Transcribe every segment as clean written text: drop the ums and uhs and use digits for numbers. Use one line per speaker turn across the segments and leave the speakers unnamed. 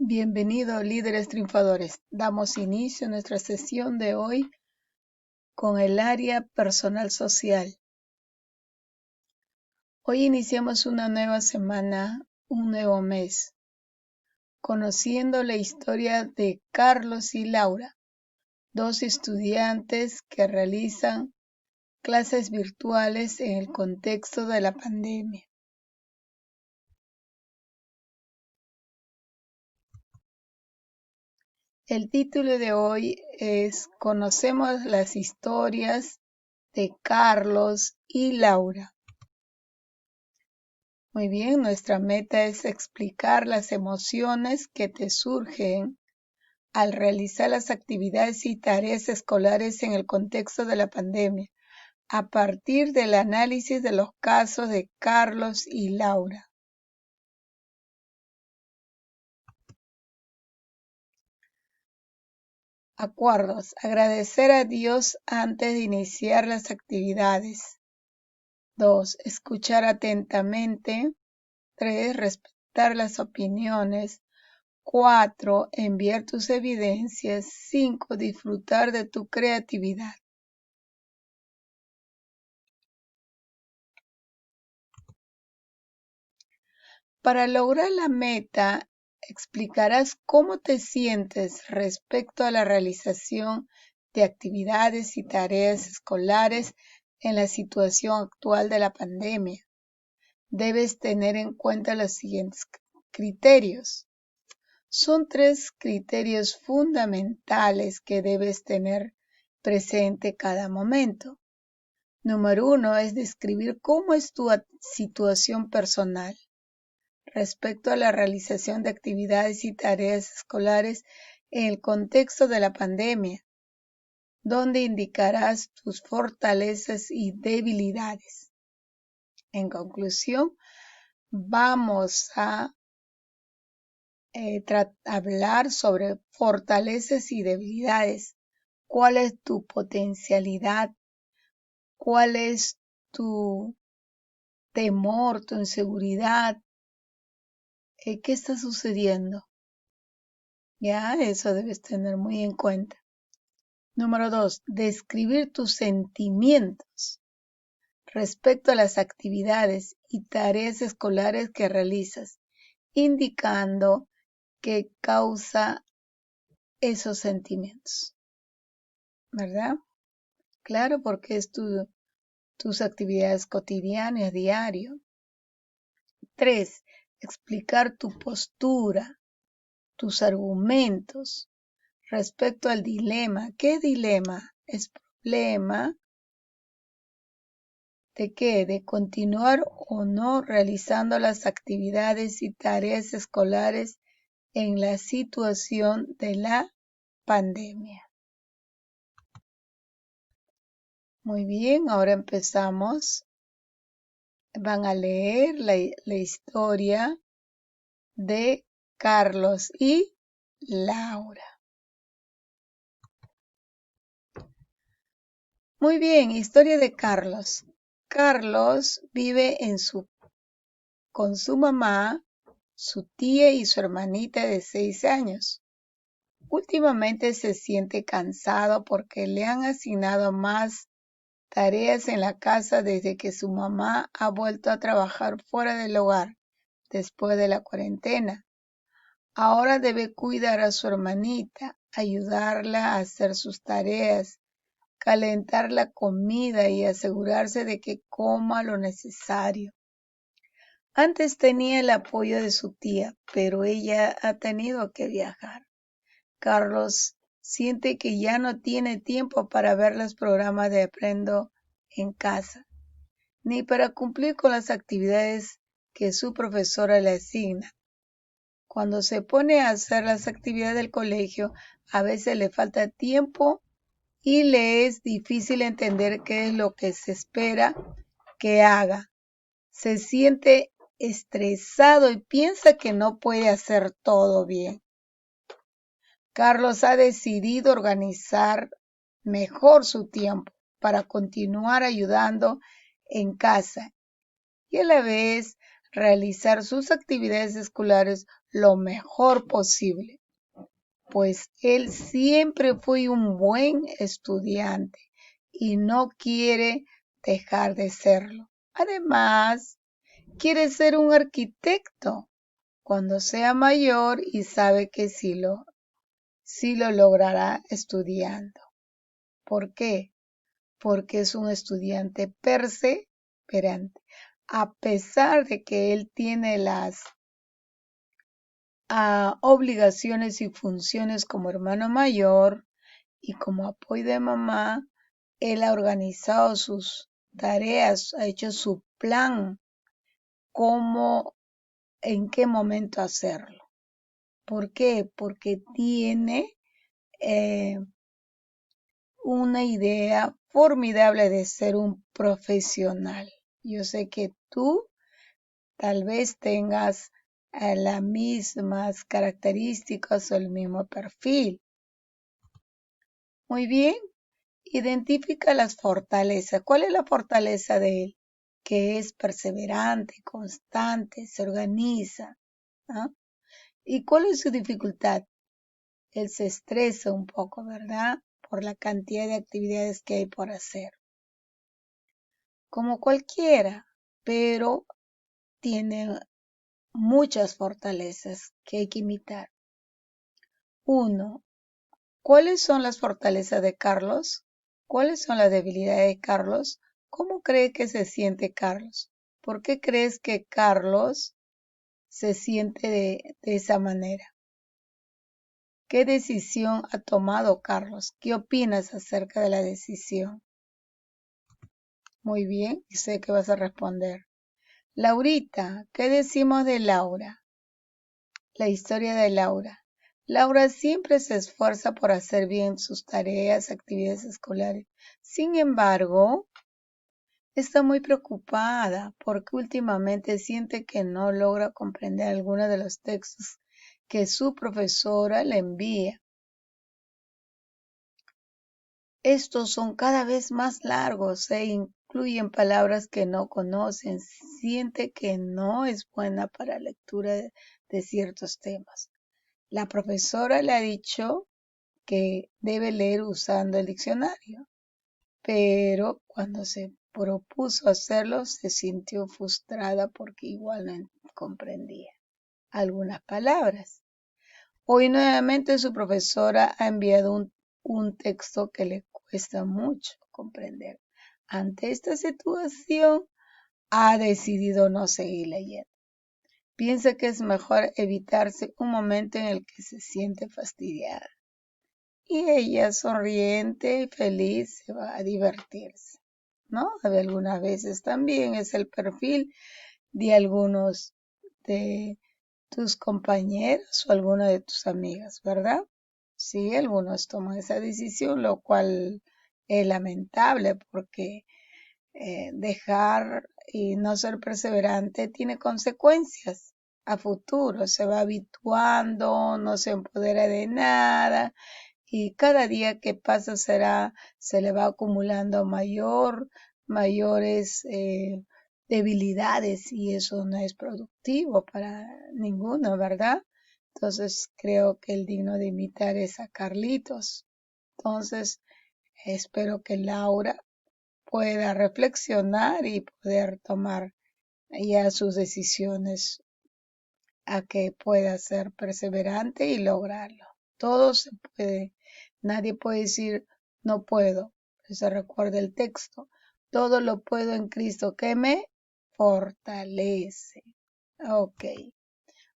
Bienvenido, líderes triunfadores. Damos inicio a nuestra sesión de hoy con el área personal social. Hoy iniciamos una nueva semana, un nuevo mes, conociendo la historia de Carlos y Laura, dos estudiantes que realizan clases virtuales en el contexto de la pandemia. El título de hoy es Conocemos las historias de Carlos y Laura. Muy bien, nuestra meta es explicar las emociones que te surgen al realizar las actividades y tareas escolares en el contexto de la pandemia, a partir del análisis de los casos de Carlos y Laura. Acuerdos. Agradecer a Dios antes de iniciar las actividades. 2. Escuchar atentamente. 3. Respetar las opiniones. 4. Enviar tus evidencias. 5. Disfrutar de tu creatividad. Para lograr la meta, explicarás cómo te sientes respecto a la realización de actividades y tareas escolares en la situación actual de la pandemia. Debes tener en cuenta los siguientes criterios. Son 3 criterios fundamentales que debes tener presente cada momento. Número 1 es describir cómo es tu situación personal respecto a la realización de actividades y tareas escolares en el contexto de la pandemia, donde indicarás tus fortalezas y debilidades. En conclusión, vamos a hablar sobre fortalezas y debilidades. ¿Cuál es tu potencialidad? ¿Cuál es tu temor, tu inseguridad? ¿Qué está sucediendo? Ya, eso debes tener muy en cuenta. Número 2, describir tus sentimientos respecto a las actividades y tareas escolares que realizas, indicando qué causa esos sentimientos, ¿verdad? Claro, porque es tus actividades cotidianas, diario. 3, explicar tu postura, tus argumentos respecto al dilema. ¿Qué dilema? Es problema ¿de qué? De continuar o no realizando las actividades y tareas escolares en la situación de la pandemia. Muy bien, ahora empezamos. Van a leer la historia de Carlos y Laura. Muy bien, historia de Carlos. Carlos vive con su mamá, su tía y su hermanita de 6 años. Últimamente se siente cansado porque le han asignado más tareas en la casa desde que su mamá ha vuelto a trabajar fuera del hogar después de la cuarentena. Ahora debe cuidar a su hermanita, ayudarla a hacer sus tareas, calentar la comida y asegurarse de que coma lo necesario. Antes tenía el apoyo de su tía, pero ella ha tenido que viajar. Carlos siente que ya no tiene tiempo para ver los programas de Aprendo en casa, ni para cumplir con las actividades que su profesora le asigna. Cuando se pone a hacer las actividades del colegio, a veces le falta tiempo y le es difícil entender qué es lo que se espera que haga. Se siente estresado y piensa que no puede hacer todo bien. Carlos ha decidido organizar mejor su tiempo para continuar ayudando en casa y a la vez realizar sus actividades escolares lo mejor posible, pues él siempre fue un buen estudiante y no quiere dejar de serlo. Además, quiere ser un arquitecto cuando sea mayor y sabe que sí lo logrará estudiando. ¿Por qué? Porque es un estudiante perseverante. A pesar de que él tiene las obligaciones y funciones como hermano mayor y como apoyo de mamá, él ha organizado sus tareas, ha hecho su plan, cómo, en qué momento hacerlo. ¿Por qué? Porque tiene una idea formidable de ser un profesional. Yo sé que tú tal vez tengas las mismas características o el mismo perfil. Muy bien, identifica las fortalezas. ¿Cuál es la fortaleza de él? Que es perseverante, constante, se organiza. ¿Ah? ¿Y cuál es su dificultad? Él se estresa un poco, ¿verdad? Por la cantidad de actividades que hay por hacer. Como cualquiera, pero tiene muchas fortalezas que hay que imitar. 1. ¿Cuáles son las fortalezas de Carlos? ¿Cuáles son las debilidades de Carlos? ¿Cómo cree que se siente Carlos? ¿Por qué crees que Carlos se siente de esa manera? ¿Qué decisión ha tomado Carlos? ¿Qué opinas acerca de la decisión? Muy bien, y sé que vas a responder. Laurita, ¿qué decimos de Laura? La historia de Laura. Laura siempre se esfuerza por hacer bien sus tareas, actividades escolares. Sin embargo, está muy preocupada porque últimamente siente que no logra comprender algunos de los textos que su profesora le envía. Estos son cada vez más largos e incluyen palabras que no conocen. Siente que no es buena para lectura de ciertos temas. La profesora le ha dicho que debe leer usando el diccionario, pero cuando se propuso hacerlo se sintió frustrada porque igual no comprendía algunas palabras. Hoy nuevamente su profesora ha enviado un texto que le cuesta mucho comprender. Ante esta situación ha decidido no seguir leyendo. Piensa que es mejor evitarse un momento en el que se siente fastidiada. Y ella, sonriente y feliz, se va a divertirse, ¿no? Algunas veces también es el perfil de algunos de tus compañeros o alguna de tus amigas, ¿verdad? Sí, algunos toman esa decisión, lo cual es lamentable porque dejar y no ser perseverante tiene consecuencias a futuro. Se va habituando, no se empodera de nada y cada día que pasa se le va acumulando mayores debilidades y eso no es productivo para ninguno, ¿verdad? Entonces creo que el digno de imitar es a Carlitos. Entonces espero que Laura pueda reflexionar y poder tomar ya sus decisiones a que pueda ser perseverante y lograrlo. Todo se puede, nadie puede decir no puedo. Se recuerda el texto. Todo lo puedo en Cristo que me fortalece. Ok.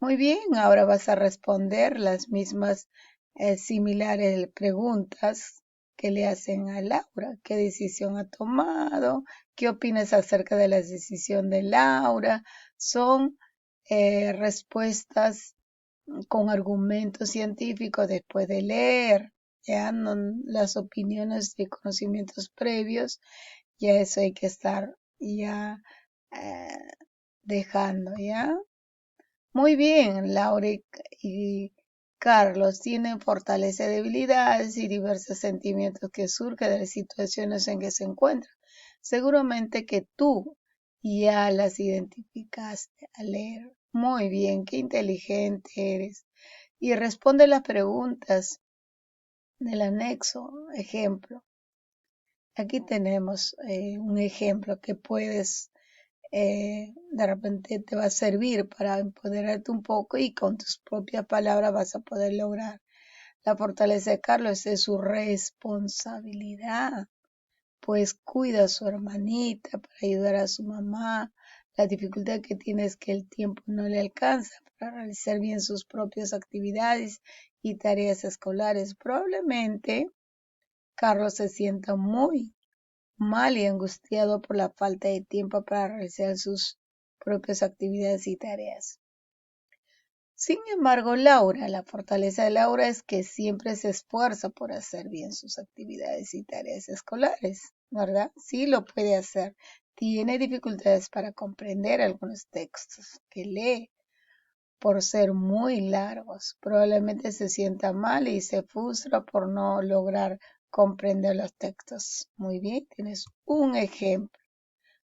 Muy bien, ahora vas a responder las mismas similares preguntas que le hacen a Laura. ¿Qué decisión ha tomado? ¿Qué opinas acerca de la decisión de Laura? Son respuestas con argumentos científicos después de leer, ya no las opiniones de conocimientos previos, ya eso hay que estar ya eh, dejando, ¿ya? Muy bien, Laura y Carlos tienen fortaleza y debilidades y diversos sentimientos que surgen de las situaciones en que se encuentran. Seguramente que tú ya las identificaste al leer Muy bien, qué inteligente eres. Y responde las preguntas del anexo. Ejemplo. Aquí tenemos un ejemplo que puedes, de repente te va a servir para empoderarte un poco y con tus propias palabras vas a poder lograr. La fortaleza de Carlos es su responsabilidad, pues cuida a su hermanita para ayudar a su mamá. La dificultad que tiene es que el tiempo no le alcanza para realizar bien sus propias actividades y tareas escolares. Probablemente Carlos se sienta muy mal y angustiado por la falta de tiempo para realizar sus propias actividades y tareas. Sin embargo, la fortaleza de Laura es que siempre se esfuerza por hacer bien sus actividades y tareas escolares, ¿verdad? Sí lo puede hacer. Tiene dificultades para comprender algunos textos que lee por ser muy largos. Probablemente se sienta mal y se frustra por no lograr comprender los textos. Muy bien, tienes un ejemplo.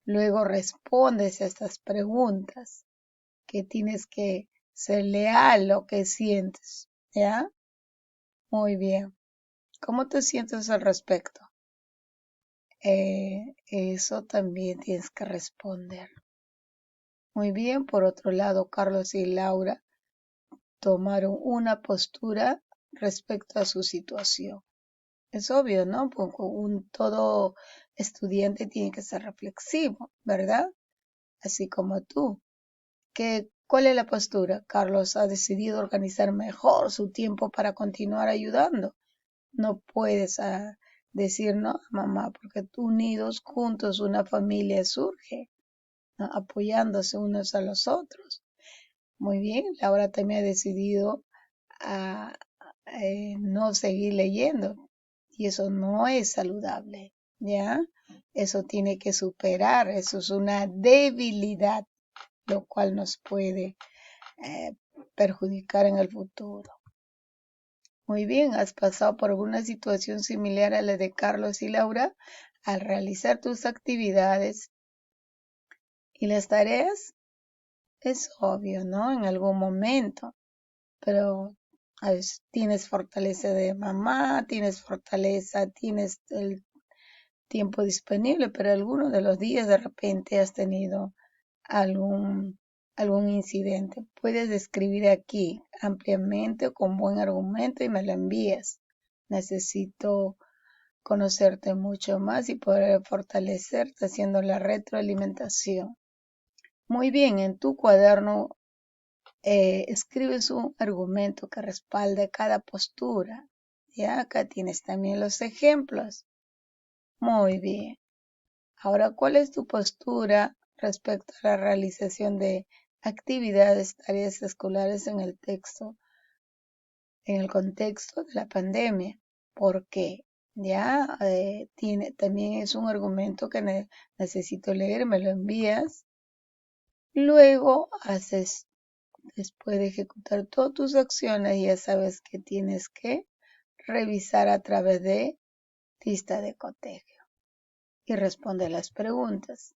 Luego respondes a estas preguntas que tienes que ser leal a lo que sientes, ¿ya? Muy bien. ¿Cómo te sientes al respecto? Eso también tienes que responder. Muy bien. Por otro lado, Carlos y Laura tomaron una postura respecto a su situación. Es obvio, ¿no? Porque todo estudiante tiene que ser reflexivo, ¿verdad? Así como tú. ¿Cuál es la postura? Carlos ha decidido organizar mejor su tiempo para continuar ayudando. No puedes decir no, mamá, porque unidos, juntos, una familia surge, ¿no? Apoyándose unos a los otros. Muy bien, Laura también ha decidido a, no seguir leyendo y eso no es saludable, ¿ya? Eso tiene que superar, eso es una debilidad, lo cual nos puede perjudicar en el futuro. Muy bien, ¿has pasado por alguna situación similar a la de Carlos y Laura al realizar tus actividades y las tareas? Es obvio, ¿no? En algún momento, pero a veces tienes fortaleza de mamá, tienes fortaleza, tienes el tiempo disponible, pero algunos de los días de repente has tenido algún, algún incidente. Puedes describir aquí ampliamente o con buen argumento y me lo envías. Necesito conocerte mucho más y poder fortalecerte haciendo la retroalimentación. Muy bien, en tu cuaderno escribes un argumento que respalde cada postura. Ya acá tienes también los ejemplos. Muy bien. Ahora, ¿cuál es tu postura respecto a la realización de actividades, tareas escolares en el contexto de la pandemia? ¿Por qué? Ya también es un argumento que necesito leer, me lo envías. Luego después de ejecutar todas tus acciones, ya sabes que tienes que revisar a través de lista de cotejo y responde las preguntas.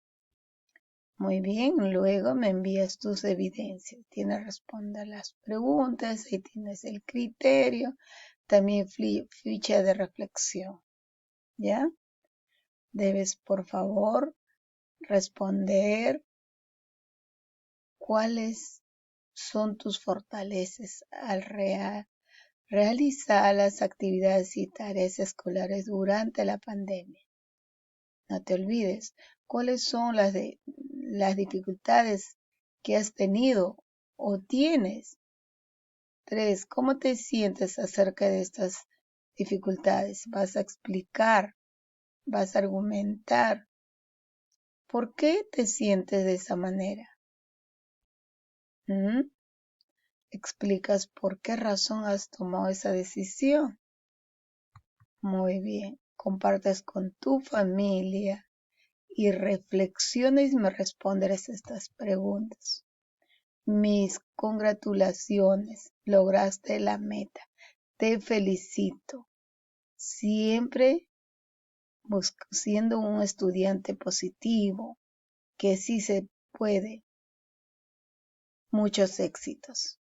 Muy bien, luego me envías tus evidencias. Tienes que responder las preguntas, ahí tienes el criterio, también ficha de reflexión, ¿ya? Debes, por favor, responder cuáles son tus fortalezas al realizar las actividades y tareas escolares durante la pandemia. No te olvides cuáles son las dificultades que has tenido o tienes. 3. ¿Cómo te sientes acerca de estas dificultades? Vas a explicar, vas a argumentar. ¿Por qué te sientes de esa manera? ¿Mm? Explicas por qué razón has tomado esa decisión. Muy bien. Compartes con tu familia y reflexiones y me respondes estas preguntas. Mis congratulaciones, lograste la meta. Te felicito. Siempre siendo un estudiante positivo, que sí se puede. Muchos éxitos.